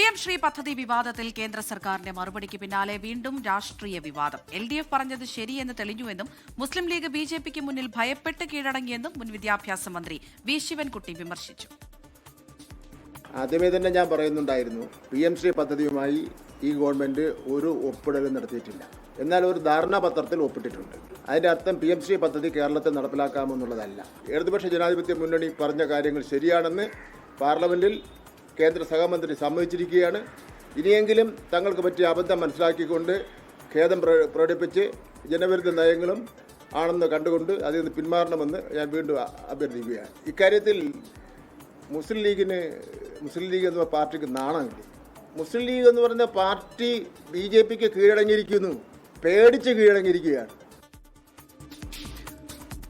PM Shri പദ്ധതി വിവാദത്തിൽ കേന്ദ്ര സർക്കാരിന്റെ മറുപടിക്ക് പിന്നാലെ വീണ്ടും രാഷ്ട്രീയ വിവാദം. LDF പറഞ്ഞത് ശരിയെന്ന് തെളിഞ്ഞുവെന്നും മുസ്ലിം ലീഗ് BJPക്ക് മുന്നിൽ ഭയപ്പെട്ട് കീഴടങ്ങിയെന്നും മുൻ വിദ്യാഭ്യാസ മന്ത്രി വി ശിവൻകുട്ടി വിമർശിച്ചു. ആദ്യമേ തന്നെ ഞാൻ പറയുന്നുണ്ടായിരുന്നു, PM ശ്രീ പദ്ധതിയുമായി ഈ ഗവൺമെന്റ് ഒരു ഒപ്പിടലും നടത്തിയിട്ടില്ല. എന്നാൽ ഒരു ധാരണാപത്രത്തിൽ ഒപ്പിട്ടിട്ടുണ്ട്. അതിന്റെ അർത്ഥം PM ശ്രീ പദ്ധതി കേരളത്തിൽ നടപ്പിലാക്കാമെന്നുള്ളതല്ല. ഇടതുപക്ഷ ജനാധിപത്യ മുന്നണി പറഞ്ഞ കാര്യങ്ങൾ ശരിയാണെന്ന് പാർലമെന്റിൽ കേന്ദ്ര സഹമന്ത്രി സമ്മതിച്ചിരിക്കുകയാണ്. ഇനിയെങ്കിലും തങ്ങൾക്ക് പറ്റിയ അബദ്ധം മനസ്സിലാക്കിക്കൊണ്ട് ഖേദം പ്രകടിപ്പിച്ച് ജനവിരുദ്ധ നയങ്ങളും ആണെന്ന് കണ്ടുകൊണ്ട് അതിൽ നിന്ന് പിന്മാറണമെന്ന് ഞാൻ വീണ്ടും അഭ്യർത്ഥിക്കുകയാണ്. ഇക്കാര്യത്തിൽ മുസ്ലിം ലീഗ് എന്ന പാർട്ടിക്ക് നാണമില്ല. മുസ്ലിം ലീഗ് എന്ന് പറയുന്ന പാർട്ടി BJPക്ക് കീഴടങ്ങിയിരിക്കുന്നു, പേടിച്ച് കീഴടങ്ങിയിരിക്കുകയാണ്.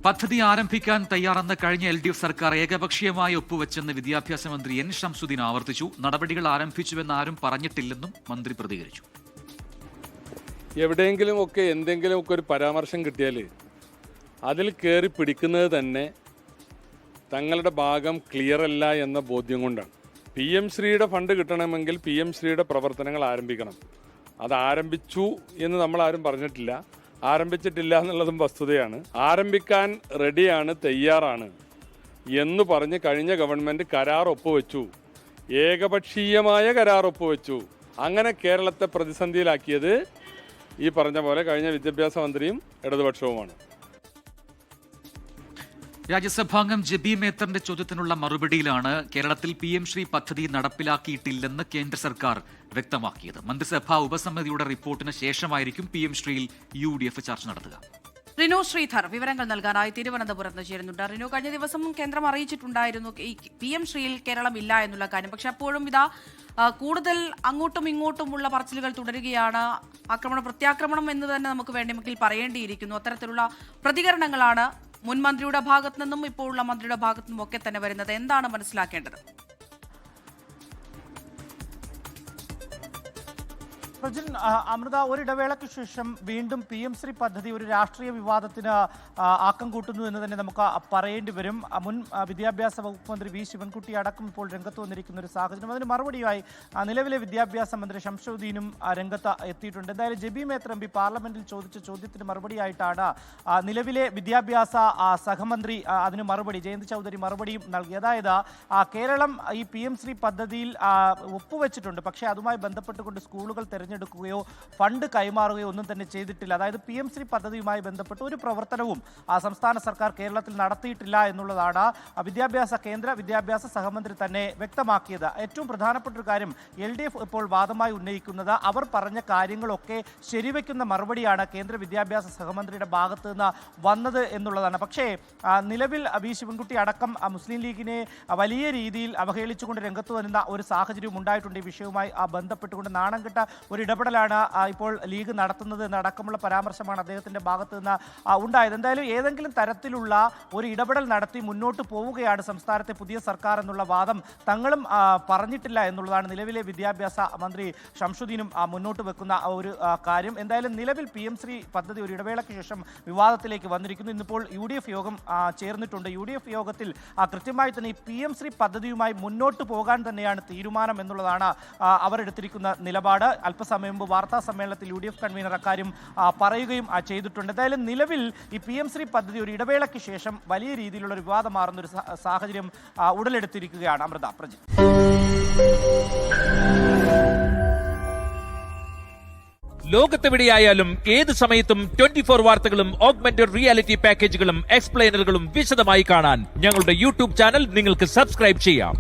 പദ്ധതി ആരംഭിക്കാൻ തയ്യാറെന്ന് കഴിഞ്ഞ LDF സർക്കാർ ഏകപക്ഷീയമായി ഒപ്പുവെച്ചെന്ന് വിദ്യാഭ്യാസ മന്ത്രി N ഷംസുദ്ദീൻ ആവർത്തിച്ചു. നടപടികൾ ആരംഭിച്ചുവെന്ന് ആരും പറഞ്ഞിട്ടില്ലെന്നും മന്ത്രി പ്രതികരിച്ചു. എവിടെയെങ്കിലുമൊക്കെ എന്തെങ്കിലുമൊക്കെ ഒരു പരാമർശം കിട്ടിയാൽ അതിൽ കയറി പിടിക്കുന്നത് തന്നെ തങ്ങളുടെ ഭാഗം ക്ലിയർ അല്ല എന്ന ബോധ്യം കൊണ്ടാണ്. PM ശ്രീയുടെ ഫണ്ട് കിട്ടണമെങ്കിൽ PM ശ്രീയുടെ പ്രവർത്തനങ്ങൾ ആരംഭിക്കണം. അത് ആരംഭിച്ചു എന്ന് നമ്മൾ ആരും പറഞ്ഞിട്ടില്ല, ആരംഭിച്ചിട്ടില്ല എന്നുള്ളതും വസ്തുതയാണ്. ആരംഭിക്കാൻ റെഡിയാണ്, തയ്യാറാണ് എന്ന് പറഞ്ഞ് കഴിഞ്ഞ ഗവൺമെൻറ് കരാർ ഒപ്പുവെച്ചു, ഏകപക്ഷീയമായ കരാർ ഒപ്പുവെച്ചു. അങ്ങനെ കേരളത്തെ പ്രതിസന്ധിയിലാക്കിയത് ഈ പറഞ്ഞ പോലെ കഴിഞ്ഞ വിദ്യാഭ്യാസ മന്ത്രിയും ഇടതുപക്ഷവുമാണ്. രാജ്യസഭാംഗം ജബി മേത്തറിന്റെ ചോദ്യത്തിനുള്ള മറുപടിയിലാണ് കേരളത്തിൽ PM ശ്രീ പദ്ധതി നടപ്പിലാക്കിയിട്ടില്ലെന്ന് കേന്ദ്ര സർക്കാർ വ്യക്തമാക്കിയത്. മന്ത്രിസഭാ ഉപസമിതിയുടെ റിപ്പോർട്ടിന് ശേഷമായിരിക്കും PM ശ്രീയിൽ UDF ചർച്ച നടത്തുക. റിനു ശ്രീധർ വിവരങ്ങൾ നൽകാനായി തിരുവനന്തപുരത്ത് ചേരുന്നുണ്ട്. റിനു, കഴിഞ്ഞ ദിവസം കേന്ദ്രം അറിയിച്ചിട്ടുണ്ടായിരുന്നു ഈ PM ശ്രീയിൽ കേരളം ഇല്ല എന്നുള്ള കാര്യം. പക്ഷെ അപ്പോഴും ഇതാ കൂടുതൽ അങ്ങോട്ടും ഇങ്ങോട്ടുമുള്ള പറച്ചിലുകൾ തുടരുകയാണ്. പ്രത്യാക്രമണം എന്ന് തന്നെ നമുക്ക് വേണമെങ്കിൽ പറയേണ്ടിയിരിക്കുന്നു. അത്തരത്തിലുള്ള പ്രതികരണങ്ങളാണ് മുൻ മന്ത്രിയുടെ ഭാഗത്തു നിന്നും ഇപ്പോഴുള്ള മന്ത്രിയുടെ ഭാഗത്തു നിന്നും ഒക്കെ തന്നെ വരുന്നത്. എന്താണ് മനസ്സിലാക്കേണ്ടത്? പ്രജിൻ, അമൃത, ഒരിടവേളയ്ക്ക് ശേഷം വീണ്ടും PM ശ്രീ പദ്ധതി ഒരു രാഷ്ട്രീയ വിവാദത്തിന് ആക്കം കൂട്ടുന്നു എന്ന് തന്നെ നമുക്ക് പറയേണ്ടി വരും. മുൻ വിദ്യാഭ്യാസ വകുപ്പ് മന്ത്രി വി ശിവൻകുട്ടി അടക്കം ഇപ്പോൾ രംഗത്ത് വന്നിരിക്കുന്ന ഒരു സാഹചര്യം. അതിന് മറുപടിയായി നിലവിലെ വിദ്യാഭ്യാസ മന്ത്രി ഷംസുദ്ദീനും രംഗത്ത് എത്തിയിട്ടുണ്ട്. എന്തായാലും ജബി മേത്തർ MP പാർലമെന്റിൽ ചോദിച്ച ചോദ്യത്തിന് മറുപടിയായിട്ടാണ് നിലവിലെ വിദ്യാഭ്യാസ സഹമന്ത്രി അതിന് മറുപടി ജയന്ത് ചൗധരി മറുപടിയും നൽകി. അതായത് കേരളം ഈ PM ശ്രീ പദ്ധതിയിൽ ഒപ്പുവെച്ചിട്ടുണ്ട്, പക്ഷേ അതുമായി ബന്ധപ്പെട്ടുകൊണ്ട് സ്കൂളുകൾ തിരഞ്ഞെടുക്കുകയോ ഫണ്ട് കൈമാറുകയോ ഒന്നും തന്നെ ചെയ്തിട്ടില്ല. അതായത് PM ശ്രീ പദ്ധതിയുമായി ബന്ധപ്പെട്ട് ഒരു പ്രവർത്തനവും സംസ്ഥാന സർക്കാർ കേരളത്തിൽ നടത്തിയിട്ടില്ല എന്നുള്ളതാണ് കേന്ദ്ര വിദ്യാഭ്യാസ സഹമന്ത്രി തന്നെ വ്യക്തമാക്കിയത്. ഏറ്റവും പ്രധാനപ്പെട്ട ഒരു കാര്യം LDF ഇപ്പോൾ വാദമായി ഉന്നയിക്കുന്നത് അവർ പറഞ്ഞ കാര്യങ്ങളൊക്കെ ശരിവെക്കുന്ന മറുപടിയാണ് കേന്ദ്ര വിദ്യാഭ്യാസ സഹമന്ത്രിയുടെ ഭാഗത്ത് നിന്ന് വന്നത് എന്നുള്ളതാണ്. പക്ഷേ നിലവിൽ വി ശിവൻകുട്ടി അടക്കം മുസ്ലിം ലീഗിനെ വലിയ രീതിയിൽ അവഹേളിച്ചുകൊണ്ട് രംഗത്ത് വരുന്ന ഒരു സാഹചര്യം ഉണ്ടായിട്ടുണ്ട്. ഈ വിഷയവുമായി ബന്ധപ്പെട്ടുകൊണ്ട് നാണം കെട്ട ഒരു ഇടപെടലാണ് ഇപ്പോൾ ലീഗ് നടത്തുന്നത് എന്നടക്കമുള്ള പരാമർശമാണ് അദ്ദേഹത്തിന്റെ ഭാഗത്ത് നിന്ന് ഉണ്ടായത്. എന്തായാലും ഏതെങ്കിലും തരത്തിലുള്ള ഒരു ഇടപെടൽ നടത്തി മുന്നോട്ട് പോവുകയാണ് സംസ്ഥാനത്തെ പുതിയ സർക്കാർ എന്നുള്ള വാദം തങ്ങളും പറഞ്ഞിട്ടില്ല എന്നുള്ളതാണ് നിലവിലെ വിദ്യാഭ്യാസ മന്ത്രി ഷംസുദ്ദീനും മുന്നോട്ട് വെക്കുന്ന ഒരു കാര്യം. എന്തായാലും നിലവിൽ PM ശ്രീ പദ്ധതി ഒരു ഇടവേളയ്ക്ക് ശേഷം വിവാദത്തിലേക്ക് വന്നിരിക്കുന്നു. ഇന്നിപ്പോൾ UDF യോഗം ചേർന്നിട്ടുണ്ട്. UDF യോഗത്തിൽ കൃത്യമായി തന്നെ ഈ PM ശ്രീ പദ്ധതിയുമായി മുന്നോട്ട് പോകാൻ തന്നെയാണ് തീരുമാനം എന്നുള്ളതാണ് അവർ എടുത്തിരിക്കുന്ന നിലപാട്. അല്പസമയം മുമ്പ് വാർത്താ സമ്മേളനത്തിൽ UDF കൺവീനർ അക്കാര്യം പറയുകയും ചെയ്തിട്ടുണ്ട്. എന്തായാലും നിലവിൽ ഈ PM ശ്രീ പദ്ധതി ഒരു ഇടവേളയ്ക്ക് ശേഷം വലിയ രീതിയിലുള്ള ഒരു വിവാദം മാറുന്ന ഒരു സാഹചര്യം ഉടലെടുത്തിരിക്കുകയാണ്. അമൃത, പ്രജി. ലോകത്തെവിടെയായാലും ഏത് സമയത്തും 24 വാർത്തകളും ഓഗ്മെന്റഡ് റിയാലിറ്റി പാക്കേജുകളും എക്സ്പ്ലെയിനറുകളും വിശദമായി കാണാൻ ഞങ്ങളുടെ YouTube ചാനൽ നിങ്ങൾക്ക് സബ്സ്ക്രൈബ് ചെയ്യാം.